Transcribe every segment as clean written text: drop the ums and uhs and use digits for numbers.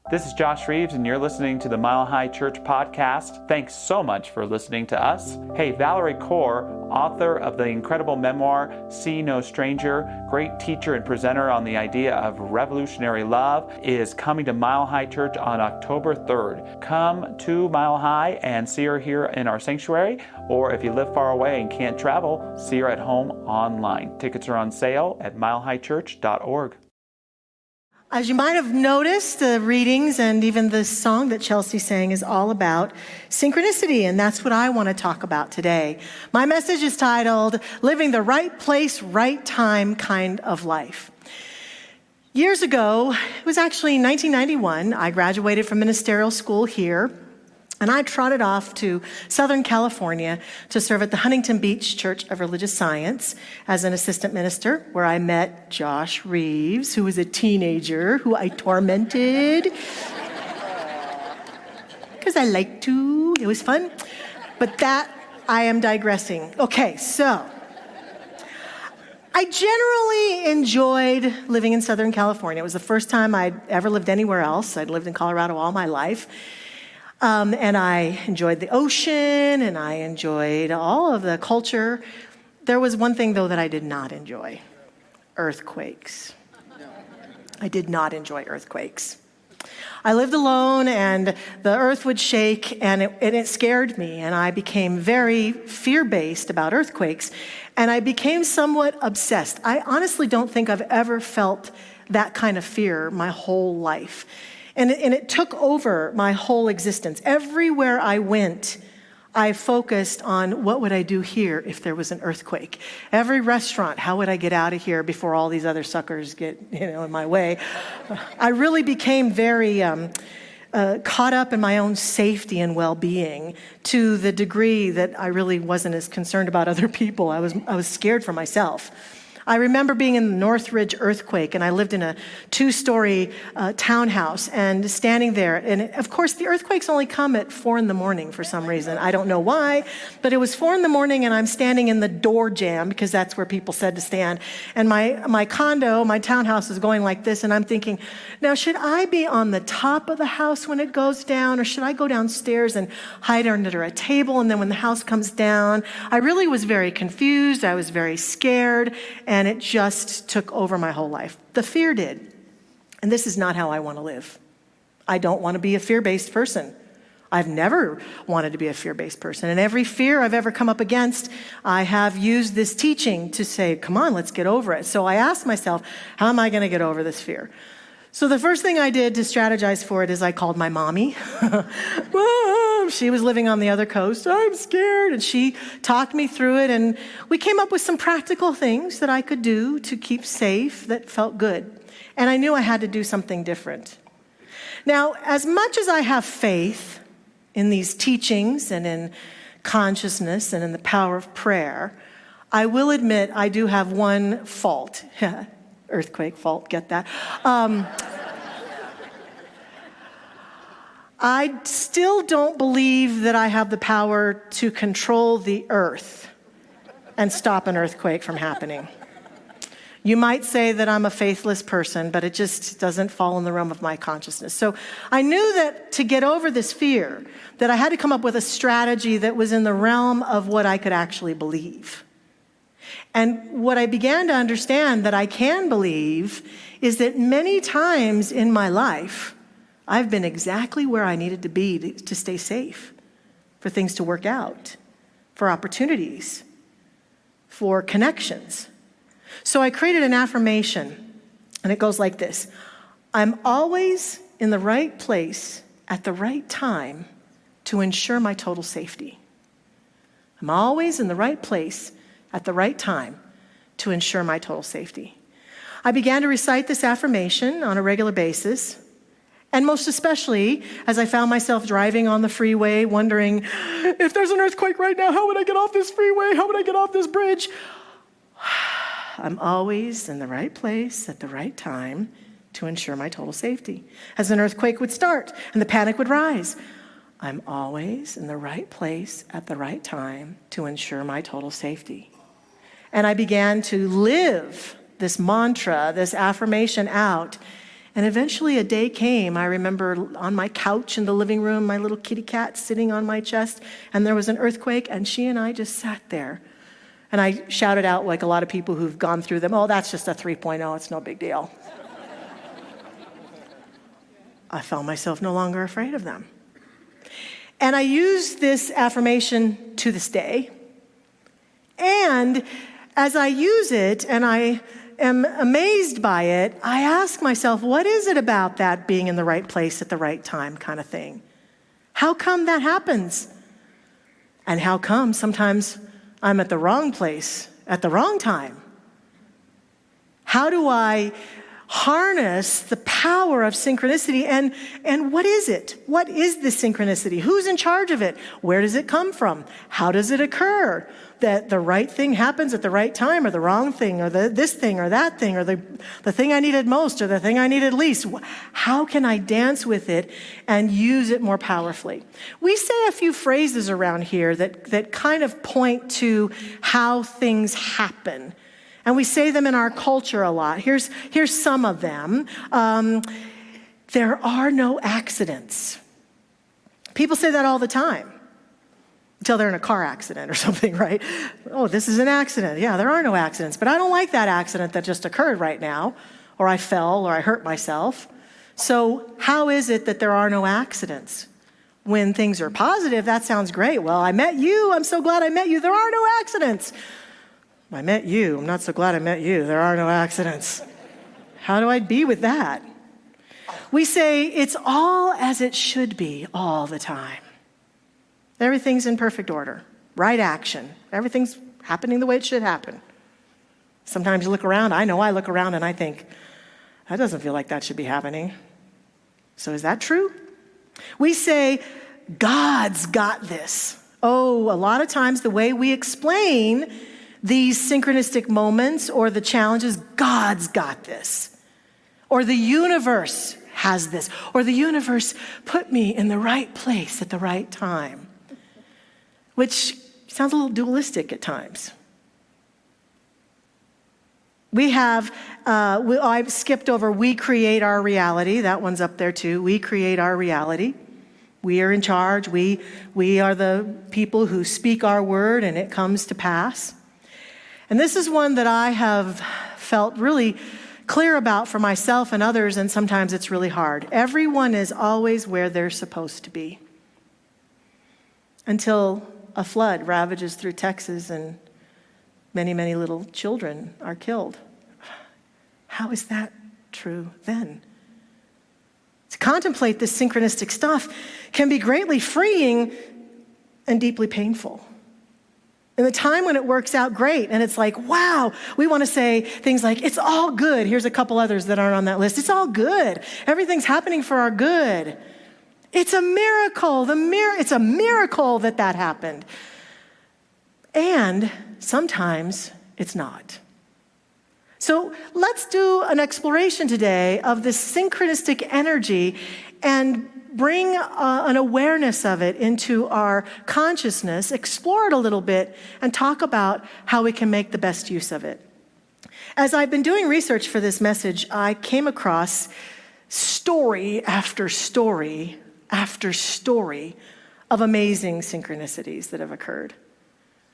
This is Josh Reeves, and you're listening to the Mile High Church podcast. Thanks so much for listening to us. Hey, Valerie Kaur, author of the incredible memoir, See No Stranger, great teacher and presenter on the idea of revolutionary love, is coming to Mile High Church on October 3rd. Come to Mile High and see her here in our sanctuary, or if you live far away and can't travel, see her at home online. Tickets are on sale at milehighchurch.org. As you might have noticed, the readings and even the song that Chelsea sang is all about synchronicity, and that's what I want to talk about today. My message is titled, Living the Right Place, Right Time Kind of Life. Years ago, it was actually 1991, I graduated from ministerial school here, and I trotted off to Southern California to serve at the Huntington Beach Church of Religious Science as an assistant minister, where I met Josh Reeves, who was a teenager who I tormented because I like to. It was fun. But that, I am digressing. Okay, so I generally enjoyed living in Southern California. It was the first time I'd ever lived anywhere else. I'd lived in Colorado all my life. And I enjoyed the ocean, and I enjoyed all of the culture. There was one thing, though, that I did not enjoy: earthquakes. I did not enjoy earthquakes. I lived alone, and the earth would shake, and it scared me, and I became very fear-based about earthquakes, and I became somewhat obsessed. I honestly don't think I've ever felt that kind of fear my whole life. And it took over my whole existence. Everywhere I went, I focused on what would I do here if there was an earthquake. Every restaurant, how would I get out of here before all these other suckers get in my way? I really became very caught up in my own safety and well-being to the degree that I really wasn't as concerned about other people. I was scared for myself. I remember being in the Northridge earthquake, and I lived in a 2-story townhouse and standing there. And of course, the earthquakes only come at 4 a.m. for some reason. I don't know why, but it was 4 a.m. and I'm standing in the door jamb because that's where people said to stand. And my condo, my townhouse is going like this, and I'm thinking, now should I be on the top of the house when it goes down, or should I go downstairs and hide under a table, and then when the house comes down? I really was very confused. I was very scared. And it just took over my whole life. The fear did. And this is not how I want to live. I don't want to be a fear-based person. I've never wanted to be a fear-based person. And every fear I've ever come up against, I have used this teaching to say, come on, let's get over it. So I asked myself, how am I going to get over this fear? So the first thing I did to strategize for it is I called my mommy. Mom, she was living on the other coast. I'm scared. And she talked me through it. And we came up with some practical things that I could do to keep safe that felt good. And I knew I had to do something different. Now, as much as I have faith in these teachings and in consciousness and in the power of prayer, I will admit I do have one fault. Earthquake fault, get that? I still don't believe that I have the power to control the earth and stop an earthquake from happening. You might say that I'm a faithless person, but it just doesn't fall in the realm of my consciousness. So I knew that to get over this fear, that I had to come up with a strategy that was in the realm of what I could actually believe. And what I began to understand that I can believe is that many times in my life, I've been exactly where I needed to be to stay safe, for things to work out, for opportunities, for connections. So I created an affirmation, and it goes like this: I'm always in the right place at the right time to ensure my total safety. I'm always in the right place at the right time to ensure my total safety. I began to recite this affirmation on a regular basis, and most especially as I found myself driving on the freeway wondering, if there's an earthquake right now, how would I get off this freeway? How would I get off this bridge? I'm always in the right place at the right time to ensure my total safety. As an earthquake would start and the panic would rise, I'm always in the right place at the right time to ensure my total safety. And I began to live this mantra, this affirmation out, And eventually a day came, I remember on my couch in the living room, my little kitty cat sitting on my chest, and there was an earthquake, and she and I just sat there. And I shouted out, like a lot of people who've gone through them, oh, that's just a 3.0, it's no big deal. I found myself no longer afraid of them. And I use this affirmation to this day. And as I use it and I am amazed by it, I ask myself, what is it about that being in the right place at the right time kind of thing? How come that happens? And how come sometimes I'm at the wrong place at the wrong time? How do I harness the power of synchronicity? And what is it? What is this synchronicity? Who's in charge of it? Where does it come from? How does it occur? That the right thing happens at the right time, or the wrong thing, or this thing, or that thing, or the thing I needed most, or the thing I needed least. How can I dance with it and use it more powerfully? We say a few phrases around here that kind of point to how things happen. And we say them in our culture a lot. Here's some of them. There are no accidents. People say that all the time. Until they're in a car accident or something, right? Oh, this is an accident. Yeah, there are no accidents. But I don't like that accident that just occurred right now, or I fell, or I hurt myself. So how is it that there are no accidents? When things are positive, that sounds great. Well, I met you. I'm so glad I met you. There are no accidents. I met you. I'm not so glad I met you. There are no accidents. How do I be with that? We say it's all as it should be all the time. Everything's in perfect order, right action. Everything's happening the way it should happen. Sometimes you look around, I look around and I think, that doesn't feel like that should be happening. So is that true? We say, God's got this. Oh, a lot of times the way we explain these synchronistic moments or the challenges, God's got this. Or the universe has this. Or the universe put me in the right place at the right time. Which sounds a little dualistic at times. I skipped over, we create our reality. That one's up there too. We create our reality. We are in charge. We are the people who speak our word and it comes to pass. And this is one that I have felt really clear about for myself and others, and sometimes it's really hard. Everyone is always where they're supposed to be. Until a flood ravages through Texas and many, many little children are killed. How is that true then? To contemplate this synchronistic stuff can be greatly freeing and deeply painful. In the time when it works out great and it's like, wow, we want to say things like, it's all good. Here's a couple others that aren't on that list. It's all good. Everything's happening for our good. It's a miracle. It's a miracle that happened. And sometimes it's not. So let's do an exploration today of this synchronistic energy and bring an awareness of it into our consciousness, explore it a little bit, and talk about how we can make the best use of it. As I've been doing research for this message, I came across story after story after story of amazing synchronicities that have occurred.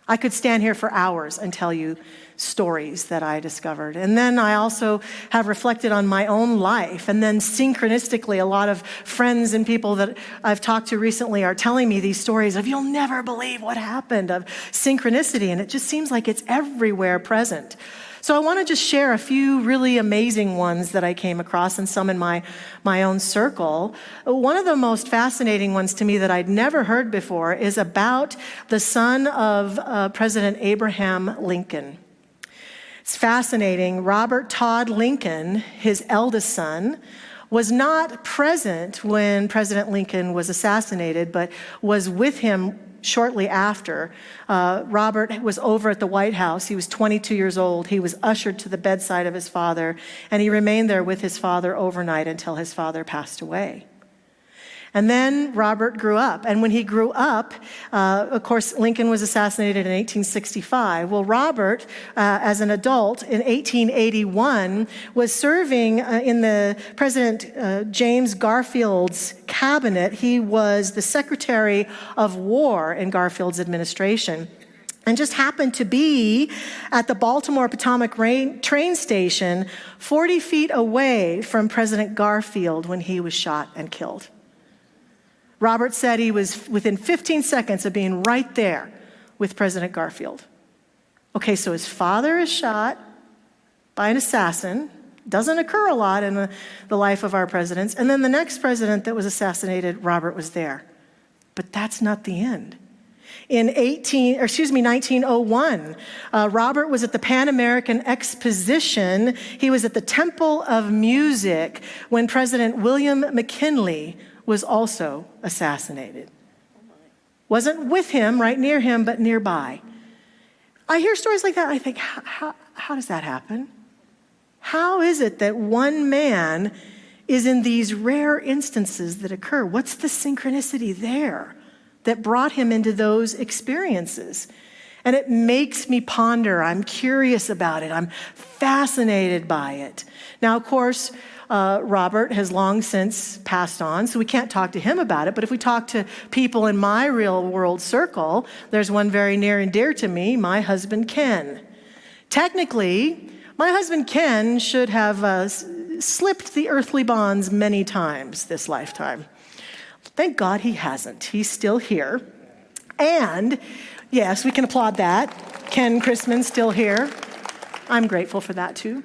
I could stand here for hours and tell you stories that I discovered. And then I also have reflected on my own life. And then synchronistically, a lot of friends and people that I've talked to recently are telling me these stories of, you'll never believe what happened, of synchronicity. And it just seems like it's everywhere present. So I want to just share a few really amazing ones that I came across and some in my own circle. One of the most fascinating ones to me that I'd never heard before is about the son of President Abraham Lincoln. It's fascinating. Robert Todd Lincoln, his eldest son, was not present when President Lincoln was assassinated, but was with him shortly after. Robert was over at the White House. He was 22 years old. He was ushered to the bedside of his father, and he remained there with his father overnight until his father passed away. And then Robert grew up. And when he grew up, of course, Lincoln was assassinated in 1865. Well, Robert, as an adult in 1881, was serving in the President James Garfield's cabinet. He was the Secretary of War in Garfield's administration, and just happened to be at the Baltimore Potomac train station 40 feet away from President Garfield when he was shot and killed. Robert said he was within 15 seconds of being right there with President Garfield. Okay, so his father is shot by an assassin. Doesn't occur a lot in the life of our presidents. And then the next president that was assassinated, Robert was there. But that's not the end. In 1901, Robert was at the Pan American Exposition. He was at the Temple of Music when President William McKinley was also assassinated. Wasn't with him, right near him, but nearby. I hear stories like that, and I think, how does that happen? How is it that one man is in these rare instances that occur? What's the synchronicity there that brought him into those experiences? And it makes me ponder. I'm curious about it. I'm fascinated by it. Now, of course, Robert has long since passed on, so we can't talk to him about it. But if we talk to people in my real world circle, there's one very near and dear to me, my husband, Ken. Technically, my husband, Ken, should have slipped the earthly bonds many times this lifetime. Thank God he hasn't. He's still here. And yes, we can applaud that. Ken Chrisman's still here. I'm grateful for that too.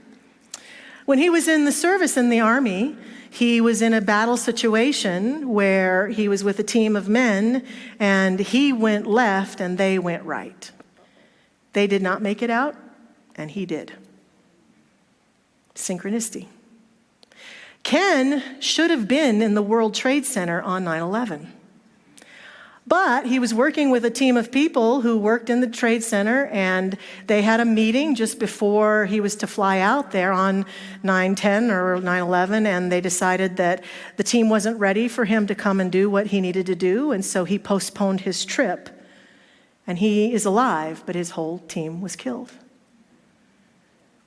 When he was in the service in the Army, he was in a battle situation where he was with a team of men, and he went left and they went right. They did not make it out, and he did. Synchronicity. Ken should have been in the World Trade Center on 9/11. But he was working with a team of people who worked in the Trade Center, and they had a meeting just before he was to fly out there on 9/10 or 9/11, and they decided that the team wasn't ready for him to come and do what he needed to do, and so he postponed his trip. And he is alive, but his whole team was killed.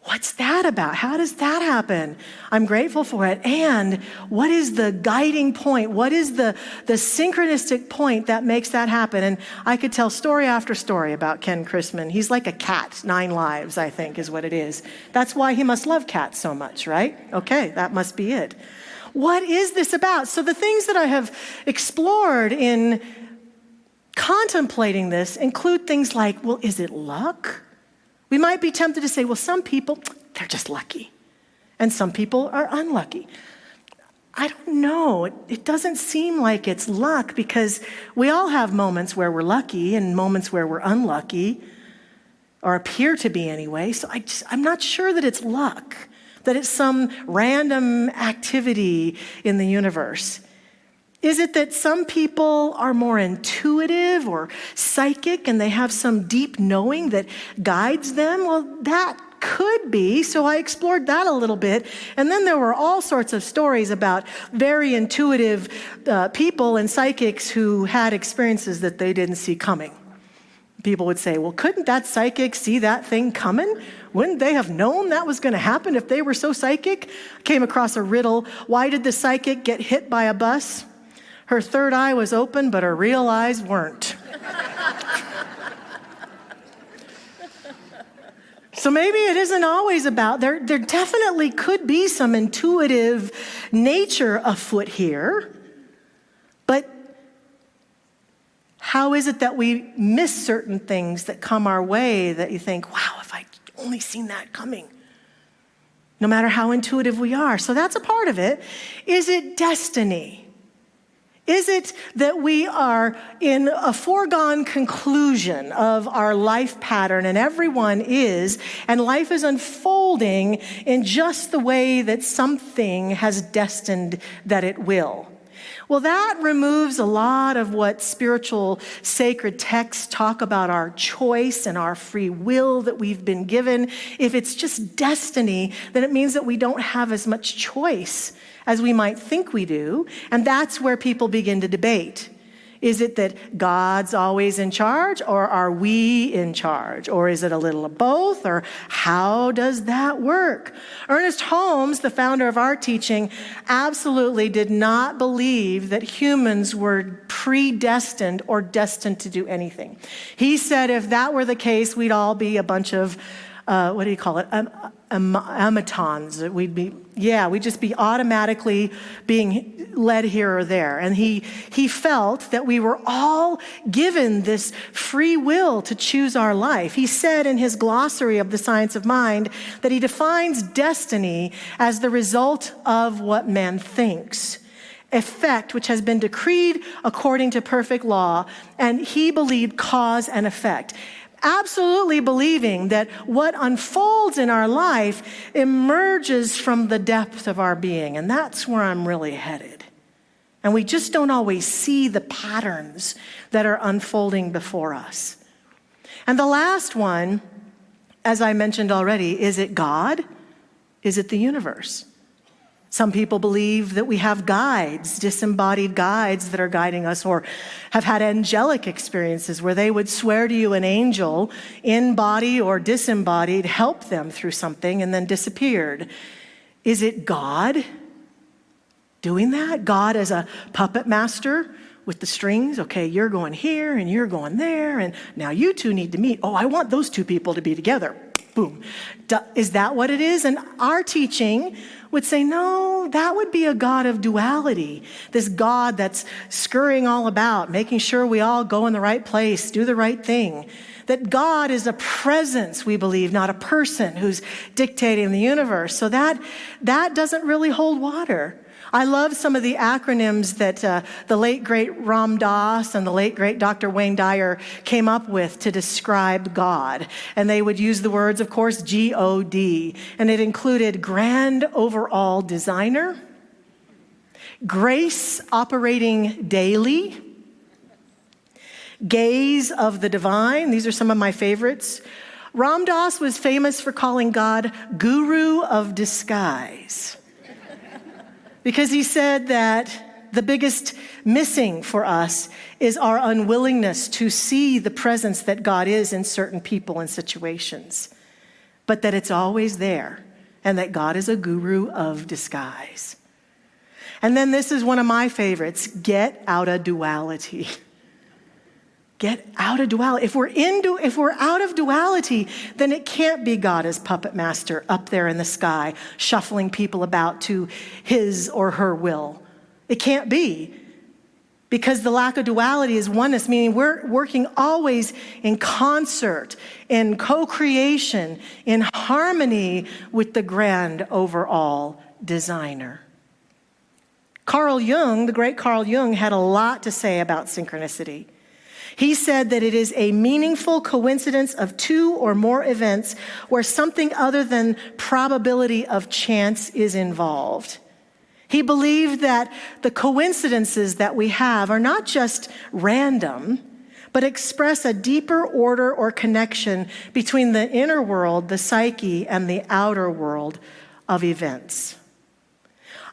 What's that about? How does that happen? I'm grateful for it. And what is the guiding point? What is the synchronistic point that makes that happen? And I could tell story after story about Ken Chrisman. He's like a cat, 9 lives, I think is what it is. That's why he must love cats so much, right? Okay, that must be it. What is this about? So the things that I have explored in contemplating this include things like, well, is it luck? We might be tempted to say, well, some people, they're just lucky. And some people are unlucky. I don't know. It doesn't seem like it's luck, because we all have moments where we're lucky and moments where we're unlucky, or appear to be anyway. So I'm not sure that it's luck, that it's some random activity in the universe. Is it that some people are more intuitive or psychic and they have some deep knowing that guides them? Well, that could be. So I explored that a little bit. And then there were all sorts of stories about very intuitive people and psychics who had experiences that they didn't see coming. People would say, well, couldn't that psychic see that thing coming? Wouldn't they have known that was going to happen if they were so psychic? I came across a riddle. Why did the psychic get hit by a bus? Her third eye was open, but her real eyes weren't. So maybe it isn't always about, there definitely could be some intuitive nature afoot here, but how is it that we miss certain things that come our way that you think, wow, if I only seen that coming, no matter how intuitive we are. So that's a part of it. Is it destiny? Is it that we are in a foregone conclusion of our life pattern, and everyone is, and life is unfolding in just the way that something has destined that it will? Well, that removes a lot of what spiritual sacred texts talk about our choice and our free will that we've been given. If it's just destiny, then it means that we don't have as much choice as we might think we do. And that's where people begin to debate. Is it that God's always in charge, or are we in charge? Or is it a little of both? Or how does that work? Ernest Holmes, the founder of our teaching, absolutely did not believe that humans were predestined or destined to do anything. He said if that were the case, we'd all be a bunch of, automatons. We'd just be automatically being led here or there. And he felt that we were all given this free will to choose our life. He said in his glossary of the science of mind that he defines destiny as the result of what man thinks. Effect, which has been decreed according to perfect law, and he believed cause and effect. Absolutely believing that what unfolds in our life emerges from the depth of our being, and that's where I'm really headed. And we just don't always see the patterns that are unfolding before us. And the last one, as I mentioned already, is it God? Is it the universe? Some people believe that we have guides, disembodied guides that are guiding us, or have had angelic experiences where they would swear to you an angel, in body or disembodied, helped them through something and then disappeared. Is it God doing that? God as a puppet master with the strings? Okay, you're going here and you're going there, and now you two need to meet. Oh, I want those two people to be together. Boom. Is that what it is? And our teaching would say, no, that would be a God of duality. This God that's scurrying all about, making sure we all go in the right place, do the right thing. That God is a presence, we believe, not a person who's dictating the universe. So that doesn't really hold water. I love some of the acronyms that the late, great Ram Dass and the late, great Dr. Wayne Dyer came up with to describe God. And they would use the words, of course, G-O-D. And it included grand overall designer, grace operating daily, gaze of the divine. These are some of my favorites. Ram Dass was famous for calling God guru of disguise, because he said that the biggest missing for us is our unwillingness to see the presence that God is in certain people and situations, but that it's always there, and that God is a guru of disguise. And then this is one of my favorites: get out of duality. Get out of duality. If we're out of duality, then it can't be God as puppet master up there in the sky, shuffling people about to his or her will. It can't be, because the lack of duality is oneness, meaning we're working always in concert, in co-creation, in harmony with the grand overall designer. Carl Jung, the great Carl Jung, had a lot to say about synchronicity. He said that it is a meaningful coincidence of two or more events where something other than probability of chance is involved. He believed that the coincidences that we have are not just random, but express a deeper order or connection between the inner world, the psyche, and the outer world of events.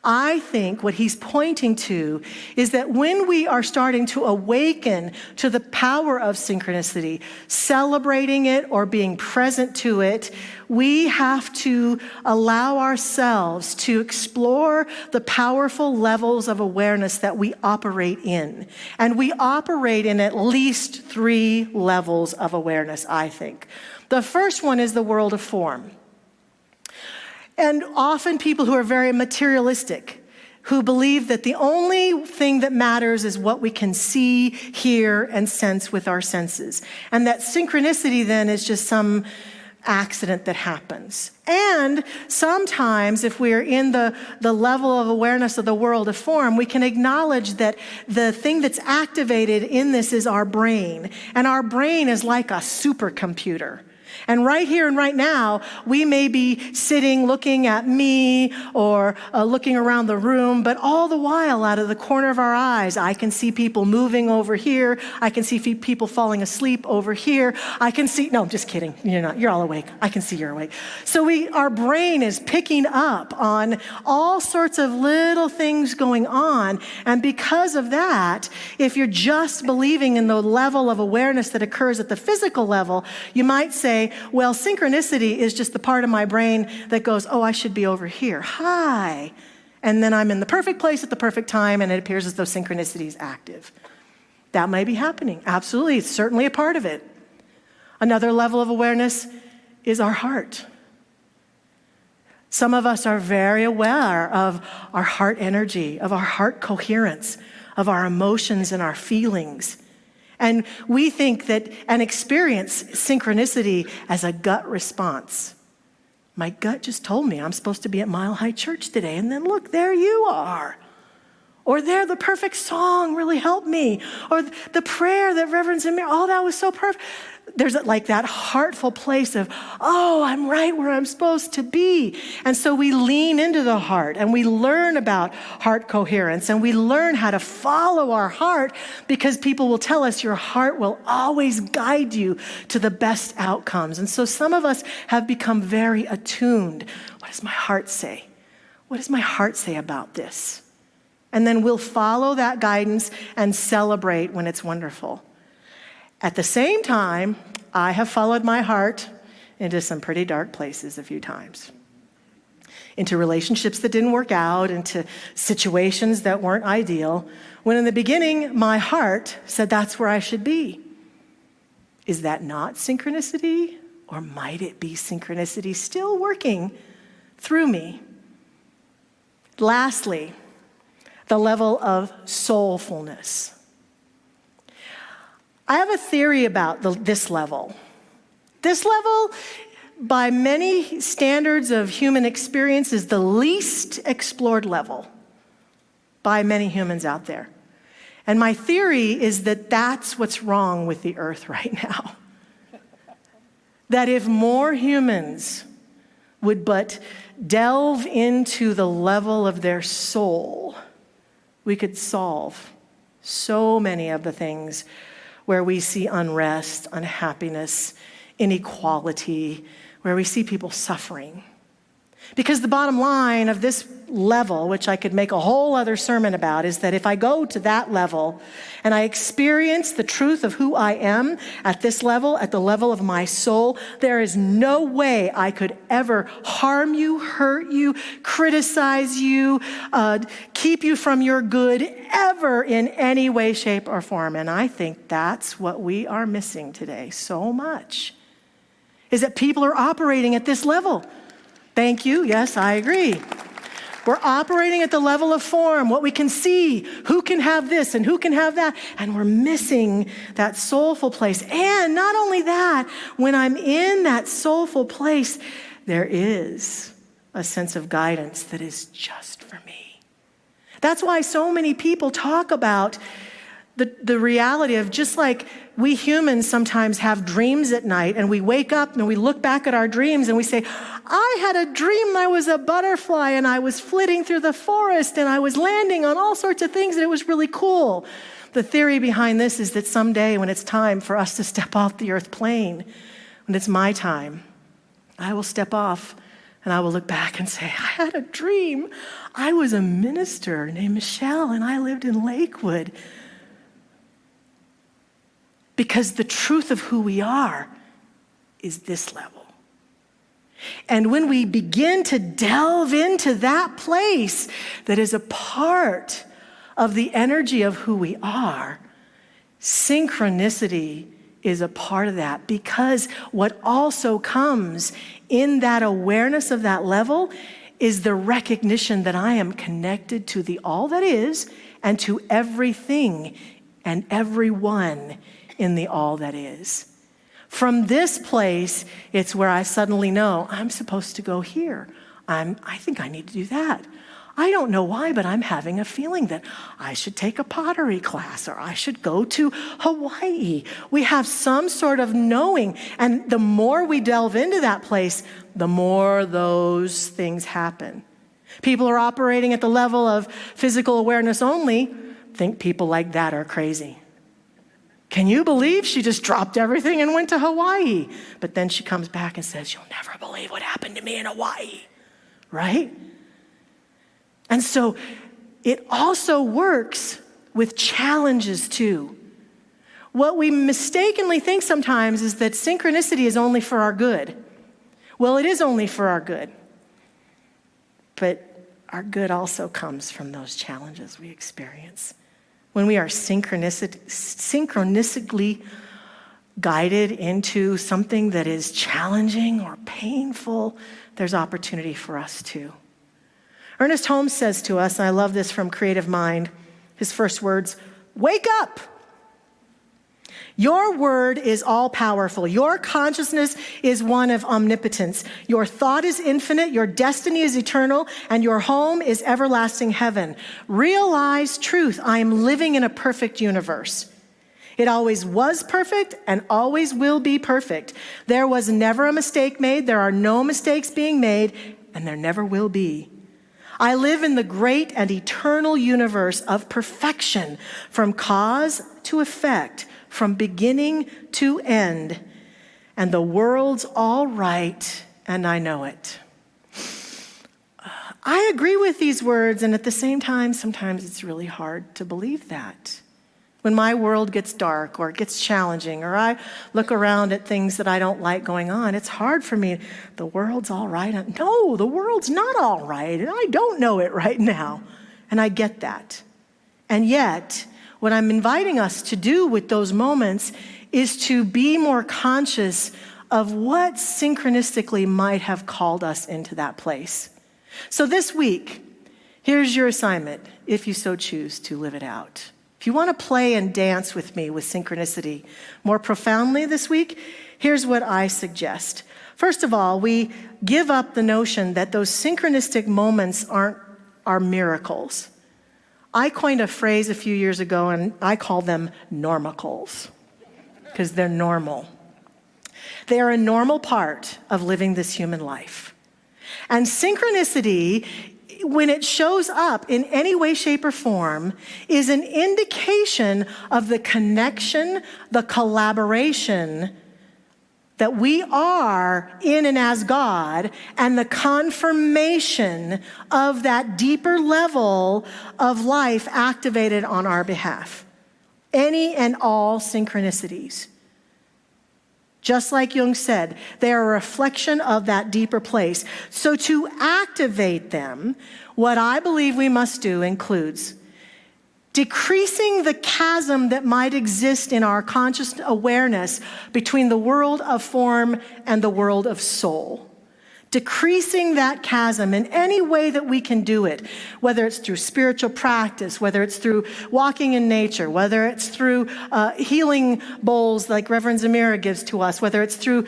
I think what he's pointing to is that when we are starting to awaken to the power of synchronicity, celebrating it or being present to it, we have to allow ourselves to explore the powerful levels of awareness that we operate in. And we operate in at least 3 levels of awareness, I think. The first one is the world of form. And often people who are very materialistic, who believe that the only thing that matters is what we can see, hear, and sense with our senses. And that synchronicity then is just some accident that happens. And sometimes if we're in the level of awareness of the world of form, we can acknowledge that the thing that's activated in this is our brain. And our brain is like a supercomputer. And right here and right now, we may be sitting looking at me or looking around the room, but all the while out of the corner of our eyes, I can see people moving over here. I can see people falling asleep over here. I can see, no, I'm just kidding. You're not, you're all awake. I can see you're awake. So our brain is picking up on all sorts of little things going on. And because of that, if you're just believing in the level of awareness that occurs at the physical level, you might say, well, synchronicity is just the part of my brain that goes, oh, I should be over here. Hi. And then I'm in the perfect place at the perfect time, and it appears as though synchronicity is active. That may be happening. Absolutely. It's certainly a part of it. Another level of awareness is our heart. Some of us are very aware of our heart energy, of our heart coherence, of our emotions and our feelings. And we think that and experience synchronicity as a gut response. My gut just told me I'm supposed to be at Mile High Church today, and then look, there you are. Or there, the perfect song really helped me. Or the prayer that Reverend Zamir, oh, that was so perfect. There's like that heartful place of, oh, I'm right where I'm supposed to be. And so we lean into the heart and we learn about heart coherence and we learn how to follow our heart because people will tell us your heart will always guide you to the best outcomes. And so some of us have become very attuned. What does my heart say? What does my heart say about this? And then we'll follow that guidance and celebrate when it's wonderful. At the same time, I have followed my heart into some pretty dark places a few times. Into relationships that didn't work out, into situations that weren't ideal, when in the beginning, my heart said that's where I should be. Is that not synchronicity? Or might it be synchronicity still working through me? Lastly, the level of soulfulness. I have a theory about this level. This level, by many standards of human experience, is the least explored level by many humans out there. And my theory is that that's what's wrong with the earth right now. That if more humans would but delve into the level of their soul, we could solve so many of the things where we see unrest, unhappiness, inequality, where we see people suffering. Because the bottom line of this level, which I could make a whole other sermon about, is that if I go to that level and I experience the truth of who I am at this level, at the level of my soul, there is no way I could ever harm you, hurt you, criticize you, keep you from your good ever in any way, shape, or form. And I think that's what we are missing today so much, is that people are operating at this level. Thank you. Yes, I agree. We're operating at the level of form, what we can see, who can have this and who can have that, and we're missing that soulful place. And not only that, when I'm in that soulful place, there is a sense of guidance that is just for me. That's why so many people talk about the reality of just like we humans sometimes have dreams at night and we wake up and we look back at our dreams and we say, I had a dream I was a butterfly and I was flitting through the forest and I was landing on all sorts of things and it was really cool. The theory behind this is that someday when it's time for us to step off the earth plane, when it's my time, I will step off and I will look back and say, I had a dream. I was a minister named Michelle and I lived in Lakewood. Because the truth of who we are is this level. And when we begin to delve into that place that is a part of the energy of who we are, synchronicity is a part of that. Because what also comes in that awareness of that level is the recognition that I am connected to the all that is and to everything and everyone in the all that is. From this place, it's where I suddenly know I'm supposed to go here. I think I need to do that. I don't know why, but I'm having a feeling that I should take a pottery class or I should go to Hawaii. We have some sort of knowing, and the more we delve into that place, the more those things happen. People are operating at the level of physical awareness only. Think people like that are crazy. Can you believe she just dropped everything and went to Hawaii? But then she comes back and says, you'll never believe what happened to me in Hawaii, right? And so it also works with challenges too. What we mistakenly think sometimes is that synchronicity is only for our good. Well, it is only for our good. But our good also comes from those challenges we experience. When we are synchronistically guided into something that is challenging or painful, there's opportunity for us too. Ernest Holmes says to us, and I love this from Creative Mind, his first words, wake up. Your word is all-powerful. Your consciousness is one of omnipotence. Your thought is infinite, your destiny is eternal, and your home is everlasting heaven. Realize truth. I am living in a perfect universe. It always was perfect and always will be perfect. There was never a mistake made. There are no mistakes being made, and there never will be. I live in the great and eternal universe of perfection, from cause to effect, from beginning to end. And the world's all right, and I know it. I agree with these words, and at the same time, sometimes it's really hard to believe that. When my world gets dark or it gets challenging, or I look around at things that I don't like going on, it's hard for me. The world's all right. No, the world's not all right, and I don't know it right now. And I get that. And yet, what I'm inviting us to do with those moments is to be more conscious of what synchronistically might have called us into that place. So this week, here's your assignment, if you so choose to live it out. If you want to play and dance with me with synchronicity more profoundly this week, here's what I suggest. First of all, we give up the notion that those synchronistic moments are miracles. I coined a phrase a few years ago, and I call them normicals, because they're normal. They are a normal part of living this human life. And synchronicity, when it shows up in any way, shape, or form, is an indication of the connection, the collaboration that we are in and as God, and the confirmation of that deeper level of life activated on our behalf. Any and all synchronicities. Just like Jung said, they are a reflection of that deeper place. So to activate them, what I believe we must do includes decreasing the chasm that might exist in our conscious awareness between the world of form and the world of soul. Decreasing that chasm in any way that we can do it, whether it's through spiritual practice, whether it's through walking in nature, whether it's through healing bowls like Reverend Zamira gives to us, whether it's through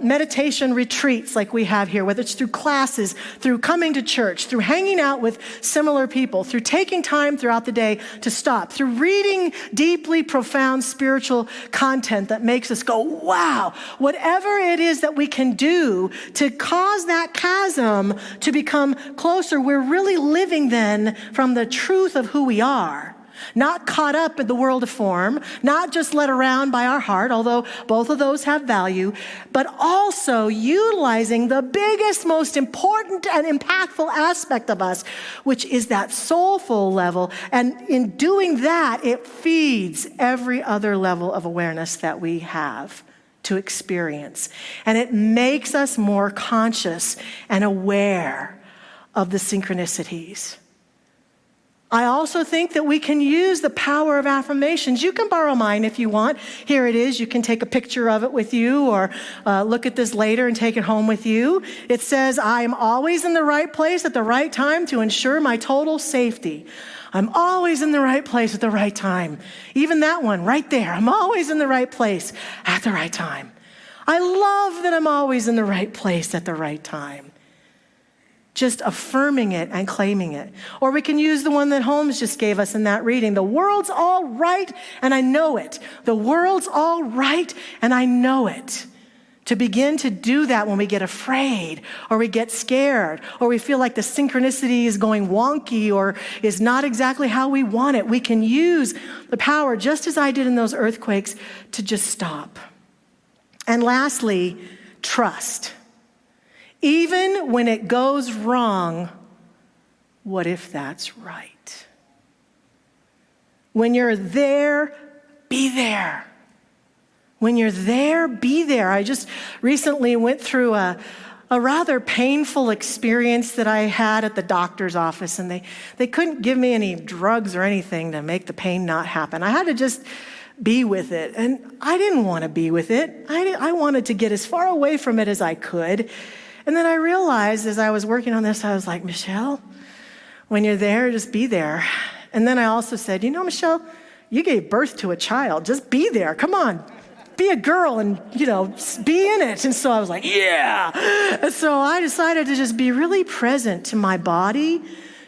meditation retreats like we have here, whether it's through classes, through coming to church, through hanging out with similar people, through taking time throughout the day to stop, through reading deeply profound spiritual content that makes us go, wow, whatever it is that we can do to cause that chasm to become closer, we're really living then from the truth of who we are. Not caught up in the world of form, not just led around by our heart, although both of those have value, but also utilizing the biggest, most important and impactful aspect of us, which is that soulful level. And in doing that, it feeds every other level of awareness that we have to experience. And it makes us more conscious and aware of the synchronicities. I also think that we can use the power of affirmations. You can borrow mine if you want. Here it is. You can take a picture of it with you, or look at this later and take it home with you. It says, I am always in the right place at the right time to ensure my total safety. I'm always in the right place at the right time. Even that one right there. I'm always in the right place at the right time. I love that I'm always in the right place at the right time. just affirming it and claiming it. Or we can use the one that Holmes just gave us in that reading. The world's all right, and I know it. The world's all right, and I know it. To begin to do that when we get afraid, or we get scared, or we feel like the synchronicity is going wonky or is not exactly how we want it, we can use the power, just as I did in those earthquakes, to just stop. And lastly, trust. Even when it goes wrong, what if that's right? When you're there, be there. When you're there, be there. I just recently went through a rather painful experience that I had at the doctor's office, and they couldn't give me any drugs or anything to make the pain not happen. I had to just be with it, and I didn't want to be with it. I wanted to get as far away from it as I could. And then I realized as I was working on this, I was like, Michelle, when you're there, just be there. And then I also said, Michelle, you gave birth to a child. Just be there. Come on. Be a girl and, be in it. And so I was like, yeah. And so I decided to just be really present to my body,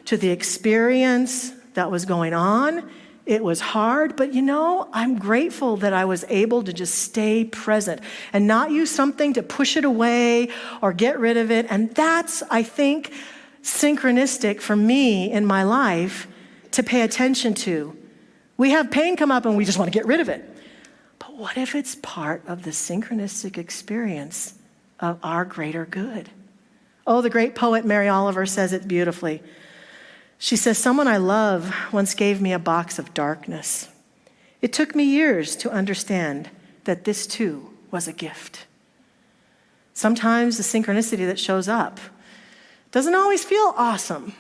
to the experience that was going on. It was hard, but I'm grateful that I was able to just stay present and not use something to push it away or get rid of it. And that's, I think, synchronistic for me in my life to pay attention to. We have pain come up and we just want to get rid of it. But what if it's part of the synchronistic experience of our greater good? Oh, the great poet Mary Oliver says it beautifully. She says, someone I love once gave me a box of darkness. It took me years to understand that this too was a gift. Sometimes the synchronicity that shows up doesn't always feel awesome,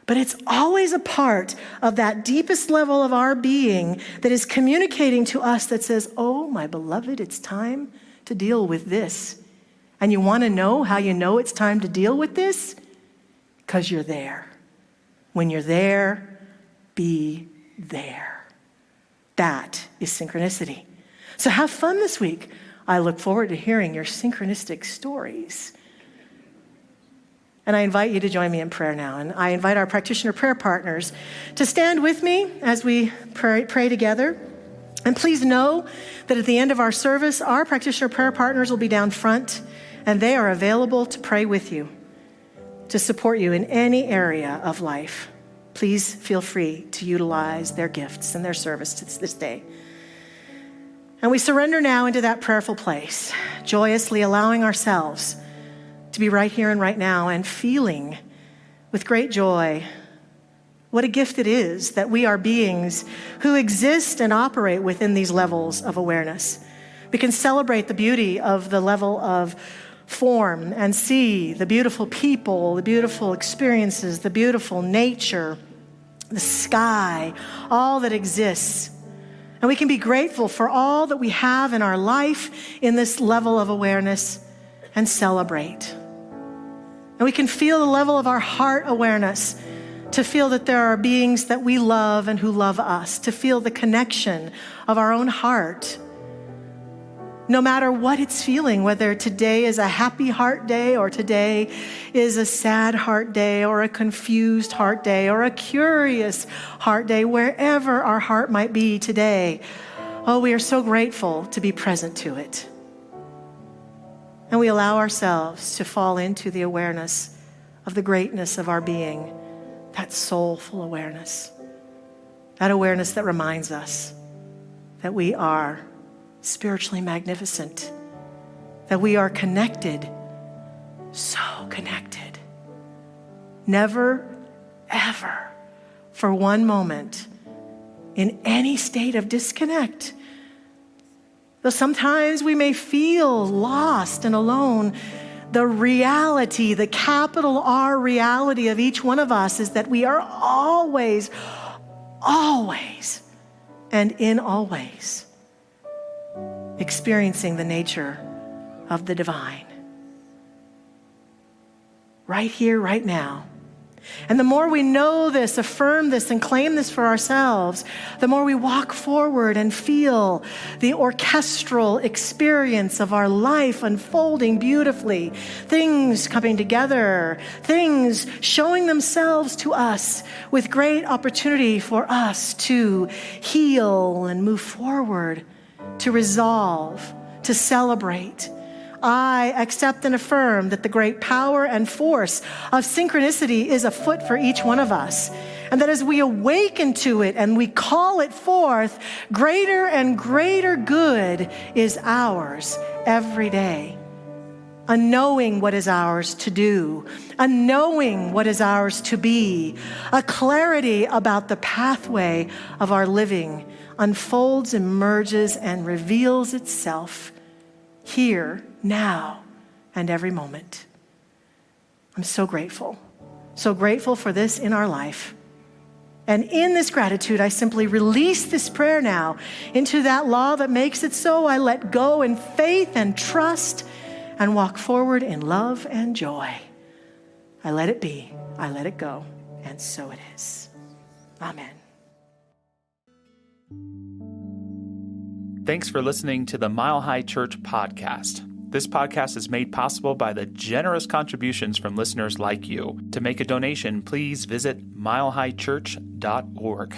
but it's always a part of that deepest level of our being that is communicating to us that says, oh, my beloved, it's time to deal with this. And you want to know how you know it's time to deal with this? Because you're there. When you're there, be there. That is synchronicity. So have fun this week. I look forward to hearing your synchronistic stories. And I invite you to join me in prayer now. And I invite our practitioner prayer partners to stand with me as we pray together. And please know that at the end of our service, our practitioner prayer partners will be down front, and they are available to pray with you, to support you in any area of life. Please feel free to utilize their gifts and their service this day. And we surrender now into that prayerful place, joyously allowing ourselves to be right here and right now and feeling with great joy what a gift it is that we are beings who exist and operate within these levels of awareness. We can celebrate the beauty of the level of form and see the beautiful people, the beautiful experiences, the beautiful nature, the sky, all that exists. And we can be grateful for all that we have in our life in this level of awareness and celebrate. And we can feel the level of our heart awareness, to feel that there are beings that we love and who love us, to feel the connection of our own heart. No matter what it's feeling, whether today is a happy heart day or today is a sad heart day or a confused heart day or a curious heart day, wherever our heart might be today, oh, we are so grateful to be present to it. And we allow ourselves to fall into the awareness of the greatness of our being, that soulful awareness, that awareness that reminds us that we are spiritually magnificent, that we are connected, so connected. Never, ever, for one moment, in any state of disconnect. Though sometimes we may feel lost and alone, the reality, the capital R reality of each one of us is that we are always, always, and in always experiencing the nature of the divine. Right here, right now, And the more we know this, affirm this, and claim this for ourselves, the more we walk forward and feel the orchestral experience of our life unfolding beautifully, things coming together, things showing themselves to us with great opportunity for us to heal and move forward, to resolve, to celebrate. I accept and affirm that the great power and force of synchronicity is afoot for each one of us. And that as we awaken to it and we call it forth, greater and greater good is ours every day. A knowing what is ours to do, a knowing what is ours to be, a clarity about the pathway of our living unfolds, emerges, and reveals itself here, now, and every moment. I'm so grateful for this in our life. And in this gratitude, I simply release this prayer now into that law that makes it so. I let go in faith and trust and walk forward in love and joy. I let it be, I let it go, and so it is. Amen. Thanks for listening to the Mile High Church podcast. This podcast is made possible by the generous contributions from listeners like you. To make a donation, please visit milehighchurch.org.